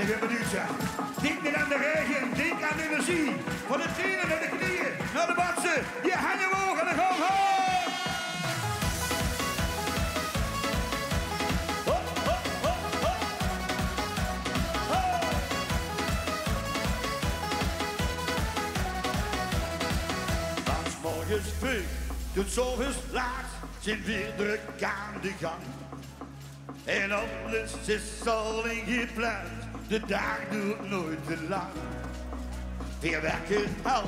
weer benieuwd zijn. Denk niet aan de regen, denk aan de energie. Van de tenen naar de knieën, naar de batsen. Je handen omhoog en dan gewoon hoog. Hop, hop, hop, hop. Hop. Van 's morgens vroeg tot 's ochtends laat zijn weer druk aan de gang. En alles is al ingepland, de dag duurt nooit te lang. We werken hard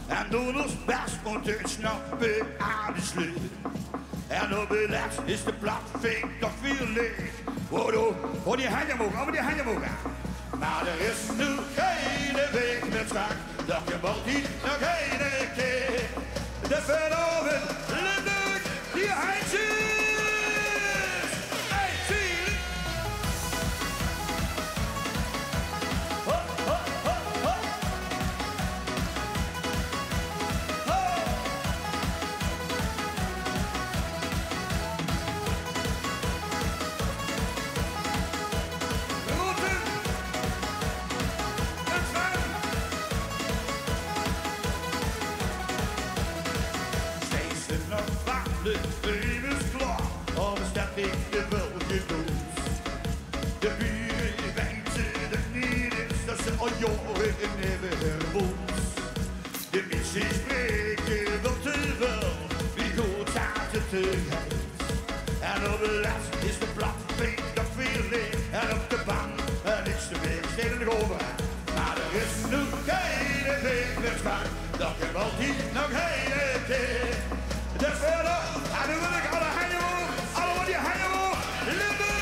en doen ons best om te snappen aan de sleur. En op het laatst is de platvink toch weer leeg. Hoor die handen omhoog, allemaal die handen omhoog. Maar er is nu geen week meer strak, dat je wordt niet nog een keer. De verloven, Limburg, die handjes. De mensen spreken wel te wel, wie goed staat het eruit. En op de laatst is de platvink nog weer leeg. En op de bank niks te meer, steden nog over. Maar er is nu geen week meer zwart, dat je wel niet nog hele keer. Dus verder, en nu wil ik alle handen omhoog, allemaal die handen omhoog, Limburg!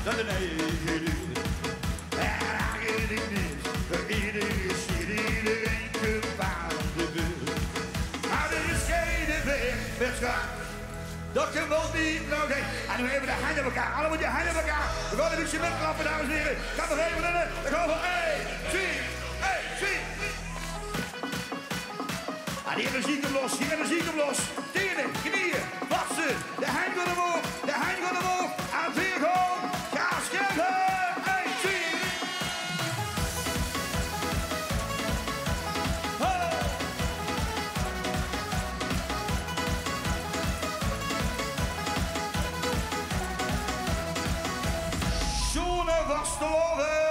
Dat een eigen duur. En eigenlijk niet, voor iedereen zit iedereen gevaar de buurt. Maar er is geen weg met schaam, dat je wel niet nog heen. En nu even de handen op elkaar, allemaal die handen op elkaar. We gaan een beetje met klappen, dames en heren. Ga nog even rennen, dan gaan we voor 1, 2, 1, 2. En die energie komt los, die energie komt los. Tenen, knieën, wassen, de hand gaat omhoog, de hand gaat omhoog. En weer gewoon. Vastelaovend.